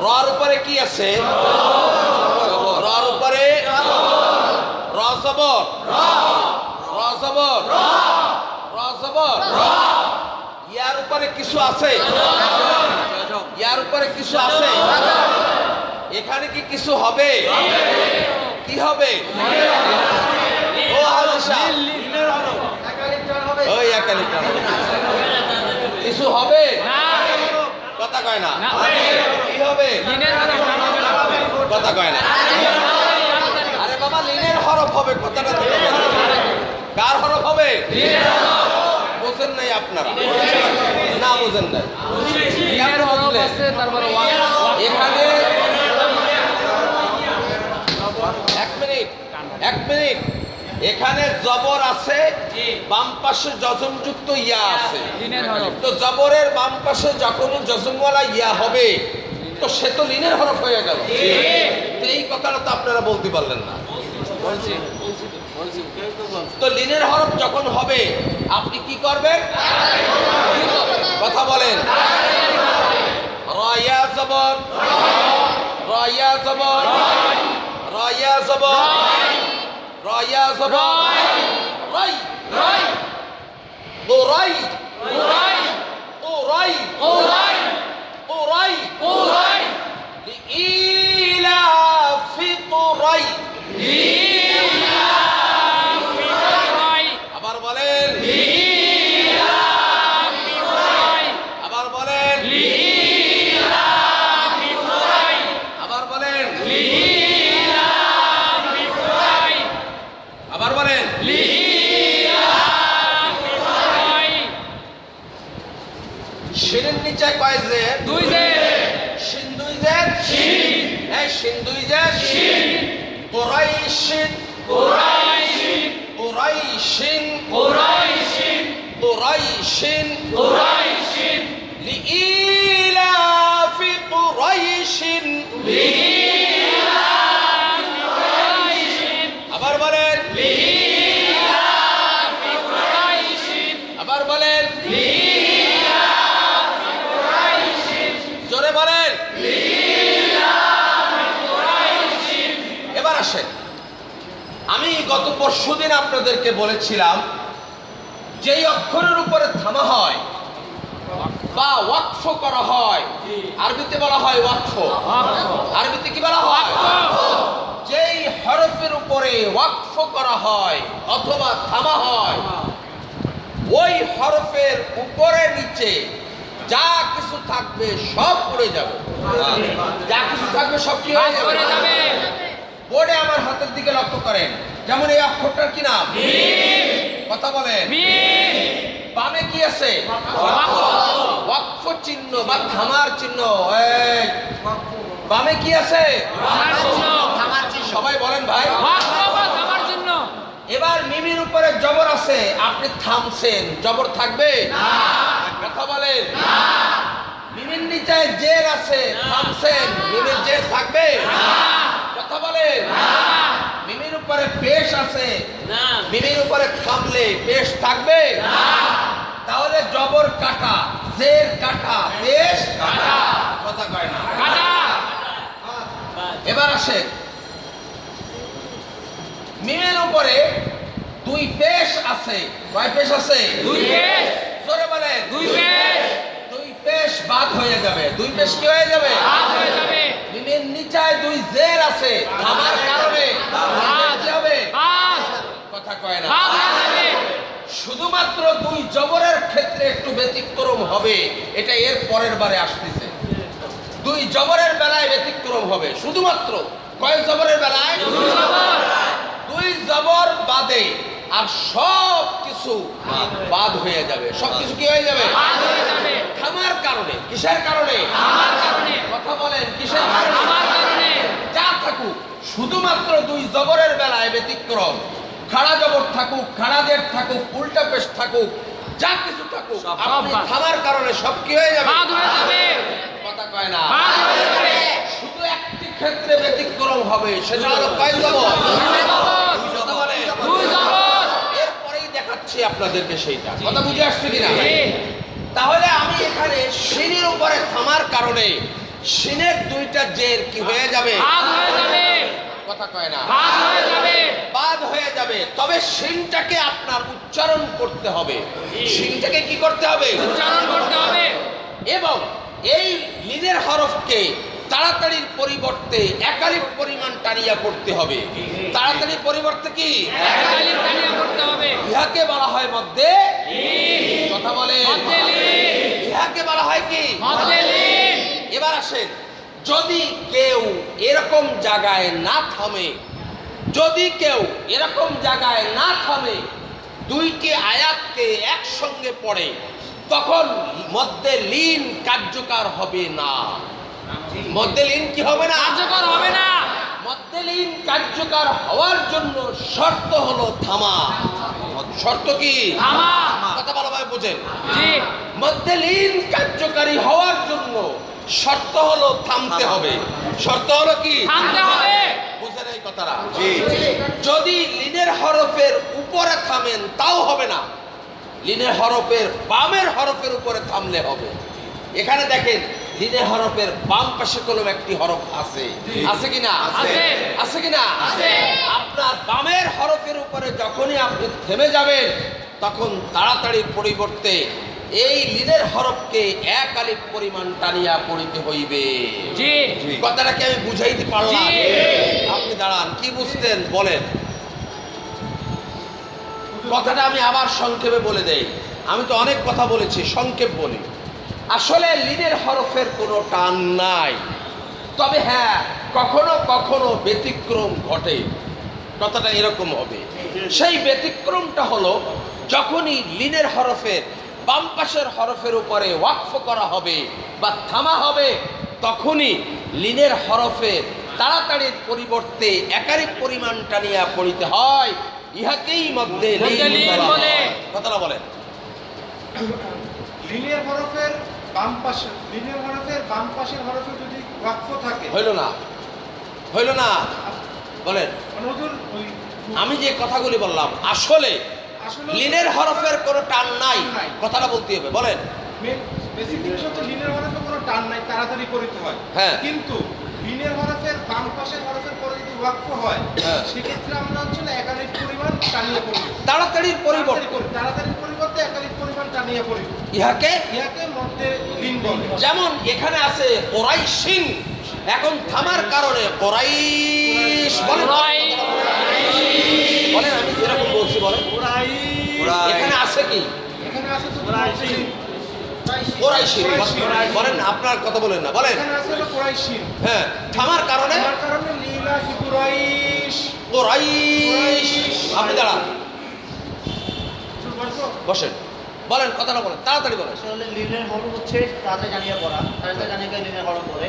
রর উপরে কি আছে? রর উপরে র জবর, র জবর, র জবর। ইয়ার উপরে কিছু আছে? ইয়ার উপরে কিছু আছে? এখানে কি কিছু হবে? কি হবে? ও হালিশা ওই একালিটা কিছু হবে? কথা কয় না। কি হবে? কথা কয় না। আরে বাবা লিনের হরফ হবে, কথাটা তো কার হরফ হবে? বোঝেন নাই আপনারা? না বোঝেন নাই। এখানে এক মিনিট এখানে জবর আছে, বাম পাশে জজমযুক্ত ইয়া আছে। তো জবরের বাম পাশে যখন জজমওয়ালা ইয়া হবে তো সে তো লিনের হরফ হয়ে গেল। তো এই কথাটা তো আপনারা বলতে পারলেন না। তো লিনের হরফ যখন হবে আপনি কি করবেন? কথা বলেন। রয়া জবর, রয়া জবর, রয়া জবর, রয়া জবর, রাই, রাই, ওরাই, ওরাই, ওরাই, ওরাই, ওরাই, ওরাই, লিইলাফি কুরাই, লিইলাফি কুরাই। আবার বলেন লিইলাফি কুরাই। আবার বলেন লিইলাফি কুরাই। আবার বলেন লিইলাফি কুরাই। আবার বলেন লিইলাফি কুরাই। শিনের নিচে কয় জের? দুই জের। শিন দুই জের, শিন। এই শিন দুই জের, শিন। কুরাইশিন, কুরাইশিন, কুরাইশিন, কুরাইশিন, কুরাইশিন, কুরাইশিন, লিইলাফি কুরাইশিন, লিইলাফি কুরাইশিন। আবার বলেন লিইলাফি কুরাইশিন। আবার বলেন লিইলাফি কুরাইশিন। জোরে বলেন লিইলাফি কুরাইশিন। এবার আসেন, আমি গত পরশুদিন আপনাদেরকে বলেছিলাম যেই অক্ষরের উপরে থামা হয় বা ওয়াকফ করা হয়, আরবিতে বলা হয় ওয়াকফ। আরবিতে কি বলা হয়? যেই হরফের উপরে ওয়াকফ করা হয় অথবা থামা হয়, ওই হরফের উপরে নিচে যা কিছু থাকবে সব পড়ে যাবে। যা কিছু থাকবে সব কি হয়ে যাবে? বোর্ডে আমার হাতের দিকে লক্ষ্য করেন। যেমন এই অক্ষরটার কি নাম? মিম। কথা বলেন। মিম। বামে কি আছে? ওয়াকফ চিহ্ন বা থামার চিহ্ন। এই বামে কি আছে? থামার চিহ্ন। সবাই বলেন ভাই। থামার চিহ্ন। এবার মিমের উপরে জবর আছে, আপনি থামছেন, জবর থাকবে না। কথা বলেন না। মিমের নিচে জের আছে, থামছেন, মিমের জের থাকবে না। কথা বলেন না। মিমের উপরে পেশ আছে, না, মিমের উপরে থামলে পেশ থাকবে না। তাহলে জবর কাটা, জের কাটা, পেশ কাটা। কথা কয় না কাটা। এবার আসে মিমের উপরে দুই পেশ আছে। কয় পেশ আছে? দুই পেশ। জোরে বলেন দুই পেশ। দুই পেশ বাদ হয়ে যাবে। দুই পেশ কি হয়ে যাবে? বাদ হয়ে যাবে। মিমের নিচে দুই জের আছে, থামার কারণে বাদ হবে। বাদ। কথা কয় না বাদ হয়ে যাবে। শুধুমাত্র দুই জবরের ক্ষেত্রে একটু ব্যতিক্রম হবে, এটা এর পরের বারে আসতেছে। দুই জবরের বেলায় ব্যতিক্রম হবে শুধুমাত্র। কয় জবরের বেলায়? দুই জবর। দুই জবর বাদে আর সব কিছু বাদ হয়ে যাবে। সব কিছু কি হয়ে যাবে? বাদ হয়ে যাবে। থামার কারণে। কিসের কারণে? থামার কারণে। কথা বলেন কিসের কারণে? থামার কারণে। যা থাকুক শুধুমাত্র দুই জবরের বেলায় ব্যতিক্রম। খাড়া জবর থাকুক, খাড়া জের থাকুক, উল্টা পেশ থাকুক, যা কিছু থাকুক, আপনি থামার কারণে সব কি হয়ে যাবে? বাদ হয়ে যাবে। কথা কয় না বাদ হয়ে যাবে। শুধু একটি ক্ষেত্রে ব্যতিক্রম হবে, সেটা হলো কয় জবর? দুই জবর। এরপরেই দেখাচ্ছি আপনাদেরকে সেইটা। কথা বুঝে আসছে কিনা? তাহলে আমি এখানে শিনের উপরে থামার কারণে শিনের দুইটা জের কি হয়ে যাবে? বাদ হয়ে যাবে, কথা কয় না, বাদ হয়ে যাবে, বাদ হয়ে যাবে। তবে শিনটাকে আপনার উচ্চারণ করতে হবে, শিনটাকে কি করতে হবে? উচ্চারণ করতে হবে। এবং এই লিনের হরফকে তাড়াতাড়ির পরিবর্তে একালিফ পরিমাণ টানিয়া পড়তে হবে। তাড়াতাড়ির পরিবর্তে কি? একালিফ টানিয়া পড়তে হবে। ইহাকে বলা হয় মধ্যে লিন, কথা বলে, মধ্যে লিন, ইহাকে বলা হয় কি? মধ্যে লিন। এবার আসেন, যদি কেউ এরকম জায়গায় না থামে, যদি কেউ এরকম জায়গায় না থামে, দুইটি আয়াতকে একসঙ্গে পড়ে, তখন মধ্যে লিন কার্যকর হবে না। মধ্যে লিন কি হবে না? কার্যকর হবে না। মধ্যে লিন কার্যকর হওয়ার জন্য শর্ত হলো থামা। শর্ত কি? থামা। কথা ভালোভাবে বুঝেন। জি, মধ্যে লিন কার্যকারী হওয়ার জন্য শর্ত হলো থামতে হবে। শর্ত হলো কি? থামতে হবে। বুঝেন এই কথাটা? যদি লিনের হরফের উপরে থামেন তাও হবে না, লিনের হরফের বামের হরফের উপরে থামলে হবে। এখানে দেখেন, লিনের হরফের বাম পাশে কোনো একটি হরফ আছে, আছে কিনা? আছে। আছে কিনা? আছে। আপনার বামের হরফের উপরে যখনই আপনি থেমে যাবেন, তখন তাড়াতাড়ির পরিবর্তে এই লিনের হরফকে এক আলিফ পরিমাণ টানিয়া পড়িতে হইবে। জি, কথাটাকে আমি বুঝাইতে পারলাম? জি। আপনি দাঁড়ান, কি বুঝতেন বলেন? কথাটা আমি আবার সংক্ষেপে বলে দেই। আমি তো অনেক কথা বলেছি, সংক্ষেপ বলি। আসলে লিনের হরফের কোনো টান নাই, তবে হ্যাঁ কখনো কখনো ব্যতিক্রম ঘটে। কথাটা এরকম হবে, সেই ব্যতিক্রমটা হলো যখনই লিনের হরফের বাম পাশের হরফের উপরে ওয়াকফ করা হবে বা থামা হবে, তখনই লিনের হরফের তাড়াতাড়ির পরিবর্তে একারিক পরিমাণ টানিয়া পড়িতে হয়। ইহাকেই মধ্যে লিন বলে। কথাটা বলেন। লিনের হরফের বাম পাশে, লিনের হরফের বাম পাশের হরফে যদি ওয়াকফ থাকে, হইল না, হইল না, বলেন। মানে হুজুর ওই আমি যে কথাগুলি বললাম, আসলে আসলে লিনের হরফের কোনো টান নাই, কথাটা বলতে হবে, বলেন। বেসিক জিনিস হচ্ছে লিনের হরফে কোনো টান নাই, তাড়াতাড়ি পড়িতে হয়। হ্যাঁ। কিন্তু লিনের হরফের বাম পাশের হরফের পরে যদি ওয়াকফ হয়, হ্যাঁ। সেক্ষেত্রে আমরা হচ্ছে একাধিক পরিমাণ টানিয়ে পড়ি। তাড়াতাড়ির পরিবর্তে তাড়াতাড়ির পরিবর্তে একাধিক পরিমাণ টানিয়ে পড়ি। ইহাকে ইহাকে মধ্যে লিন বলে। যেমন এখানে আছে কোরাইশিন, এখন থামার কারণে কোরাইশ বলেন, বলেন, আমি যেরকম বলছি বলেন। এখানে আছে কি? এখানে আছে তো কোরাইশিন। কোরাইশিন বলেন না, আপনার কথা বলেন না, বলেন। এখানে আছে হলো কোরাইশিন। হ্যাঁ, থামার কারণে তার কারণে লীলা কুরাইশ। কোরাইশ। আপনি দাঁড়ান, বলবো? বসেন, বলেন, কথাটা বলেন, তাড়াতাড়ি বলেন। আসলে লিনের হরফ হচ্ছে তাড়াতাড়ি জানিয়ে পড়া, তাড়াতাড়ি জানিয়ে গেলে লিনের হরফ পড়ে।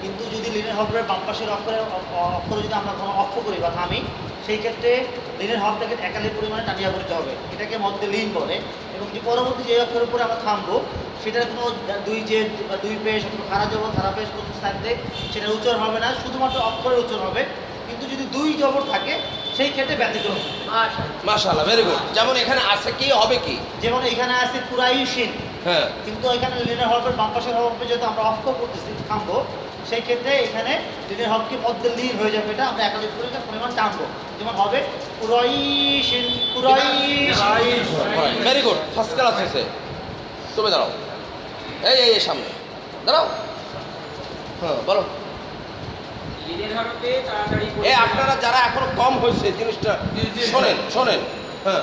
কিন্তু যদি লিনের হরফের বাম পাশের অক্ষরে যদি আমরা কোনো অক্ষ করি বা থামি, সেই ক্ষেত্রে লিনের হরফটাকে একালির পরিমাণে টানিয়া পড়তে হবে, এটাকে মধ্যে লিন বলে। এবং যে পরবর্তী যে অক্ষরের উপরে আমরা থামবো, সেটার কোনো দুই জেদ বা দুই পেশ অথবা খারা জবর ধারা পেশ কোনো থাকলে সেটা উচ্চারণ হবে না, শুধুমাত্র অক্ষরের উচ্চারণ হবে। কিন্তু যদি দুই জবর থাকে, সেই ক্ষেত্রে ব্যতিক্রম। মাশাআল্লাহ, ভেরি গুড। যেমন এখানে আছে কি, হবে কি? যেমন এখানে আছে কুরাইশিন, হ্যাঁ, কিন্তু এখানে লিনের হরফের বাম পাশের হরফে যেহেতু আমরা অফ করতেছি, থামবো, সেই ক্ষেত্রে এখানে লিনের হরফকে মধ্যে লিন হয়ে যাবে, এটা আমরা একাধিক পরিমাণ টানবো। যেমন হবে কুরাইশিন, কুরাইশ। ভেরি গুড, ফার্স্ট ক্লাস হয়েছে। তুমি দাঁড়াও, এই এই এই সামনে দাঁড়াও। হ্যাঁ, বলো। লিনের হরফে তাড়াতাড়ি আপনারা যারা এখনো কম হয়েছে জিনিসটা শোনেন, শোনেন। হ্যাঁ,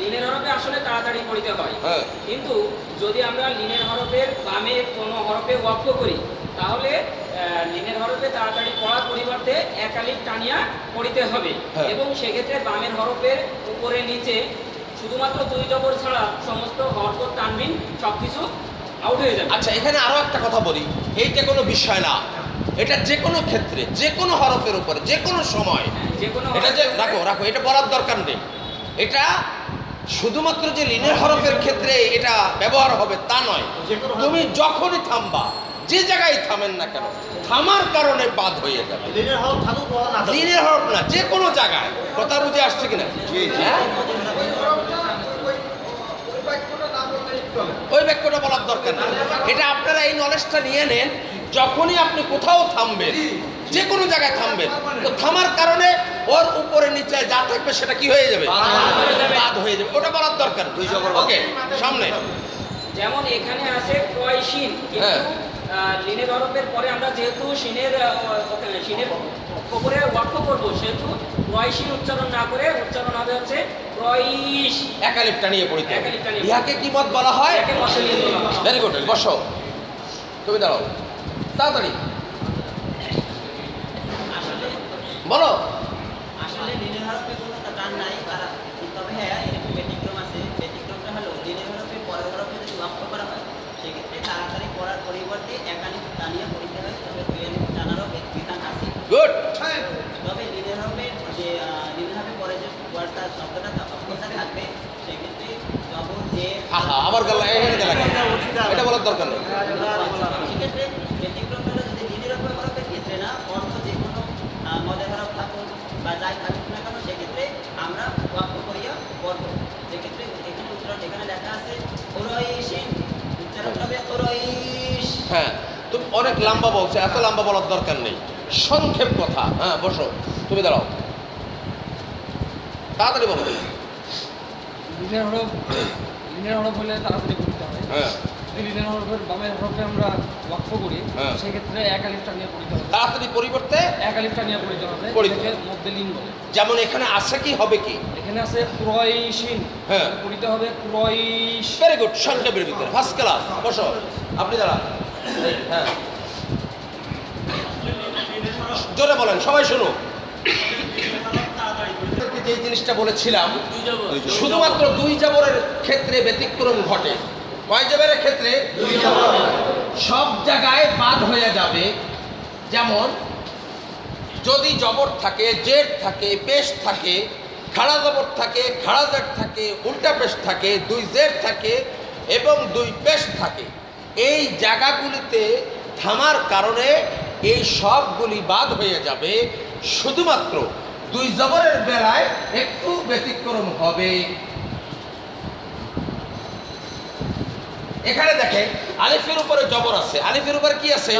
লিনের হরফে আসলে তাড়াতাড়ি পড়িতে হয়। হ্যাঁ। কিন্তু যদি আমরা লিনের হরফের বামে কোনো হরফে ওয়াক্ফ করি, তাহলে লিনের হরফে তাড়াতাড়ি পড়ার পরিবর্তে একালিফ টানিয়া পড়িতে হবে। হ্যাঁ। এবং সেক্ষেত্রে বামের হরফের উপরে নিচে শুধুমাত্র দুই জবর ছাড়া সমস্ত হরফ টানবিন সবকিছু আউট হয়ে যাবে। আচ্ছা, এখানে আরো একটা কথা বলি, এইটা কোনো বিষয় না, এটা যে কোনো ক্ষেত্রে, যে কোনো হরফের উপরে, যে কোনো সময়, যে কোনো এটা যে রাখো রাখো, এটা বলার দরকার নেই। এটা শুধুমাত্র যে লিনের হরফের ক্ষেত্রে এটা ব্যবহার হবে তা নয়। তুমি যখনই থামবা, যে জায়গায় থামেন না কেন, থামার কারণে বাদ হয়ে যাবে। লিনের হরফ থাকুক বা না থাকুক। লিনের হরফ না, যে কোনো জায়গায়। কথা বুঝে আসছে কিনা? হ্যাঁ, ওই বাক্যটা বলার দরকার নেই। এটা আপনারা এই নলেজটা নিয়ে নেন যখনই আপনি কোথাও থামবেন, যে কোনো জায়গায় থামবেন, তো থামার কারণে ওর উপরে নিচে যা থাকবে সেটা কি হয়ে যাবে? বাদ হয়ে যাবে। ওটা বলার দরকার। ওকে, সামনে। যেমন এখানে আছে ক্রয়শীন, হ্যাঁ। কিন্তু লিনের হরফের পরে আমরা যেহেতু শিনের উপরে ওয়াক্ফ করব, সেহেতু ক্রয়শীন উচ্চারণ না করে উচ্চারণ হবে হচ্ছে ক্রয়িশ। একালিফ টানিয়ে পড়িতে হবে। একালিফ টানিয়ে। ইহাকে কি মত বলা হয়? একে মতলিন বলা হয়। ভেরি গুড, বসো। তুমি দাঁড়াও, তাড়াতাড়ি বলো। আসলে লিনের হরফে কোনো টান নাই, তবে হ্যাঁ এর একটু ব্যতিক্রম আছে। ব্যতিক্রমটা হলো লিনের হরফে পরের হরফে যদি ওয়াক্ফ করা হয়, সেক্ষেত্রে তাড়াতাড়ি পড়ার পরিবর্তে একালিফ টানিয়ে পড়তে হয়, তবে দুই আলিফ টানারও বিধান আছে। গুড। তবে লিনের হরফের যে লিনের হরফে পরে যে ওয়ার্ডটা শব্দটা অক্ষরটা থাকবে, সেক্ষেত্রে জবর যে আহা, আবার গেল এটা বলার দরকার নেই। সেক্ষেত্রে ব্যতিক্রম হলো যদি লিনের হরফের ক্ষেত্রে না, অর্থ যে কোনো মদের হরফ থাকুক বা যাই থাকুক না কেন, সেক্ষেত্রে আমরা ওয়াক্ফ করিয়া পড়ব। সেক্ষেত্রে এখানে উচ্চারণ এখানে লেখা আছে ওরইশিন, উচ্চারণ হবে ওরইশ। হ্যাঁ, তুমি অনেক লম্বা বলছো, এত লম্বা বলার দরকার নেই, সংক্ষেপ কথা। হ্যাঁ, বসো, তুমি দাঁড়াও, তাড়াতাড়ি বলো। লিনের হরফ হলে তাড়াতাড়ি করতে হবে। হ্যাঁ, যদি লিনের হরফের বামের হরফে আমরা ওয়াক্ফ করি, হ্যাঁ। সেক্ষেত্রে এক আলিফটা নিয়ে পড়তে হবে। তাড়াতাড়ি পরিবর্তে এক আলিফটা নিয়ে পড়তে হবে, পড়িতে হবে। এটাকে মধ্যে লিন বলে। যেমন এখানে আছে কি হবে কি? এখানে আছে ক্রয়শীন, হ্যাঁ। পড়তে হবে ক্রয়িশ। ভেরি গুড, সংক্ষেপের ভিতরে ফার্স্ট ক্লাস। বসো, আপনি দাঁড়ান। হ্যাঁ, জোরে বলেন, সবাই শুনুন। যে জিনিসটা বলেছিলাম, শুধুমাত্র দুই জবরের ক্ষেত্রে ব্যতিক্রম ঘটে। কয় জবরের ক্ষেত্রে? দুই জবর। সব জায়গায় বাদ হয়ে যাবে। যেমন যদি জবর থাকে, জেড থাকে, পেশ থাকে, খাড়া জবর থাকে, খাড়া জেড থাকে, উল্টা পেশ থাকে, দুই জেড থাকে এবং দুই পেশ থাকে, এই জায়গাগুলিতে থামার কারণে এই সবগুলি বাদ হয়ে যাবে। শুধুমাত্র দুই জবরের বেলায় একটু ব্যতিক্রম হবে। এখানে দেখেন আলিফের উপরে জবর আছে, আলিফের উপরে কি আছে?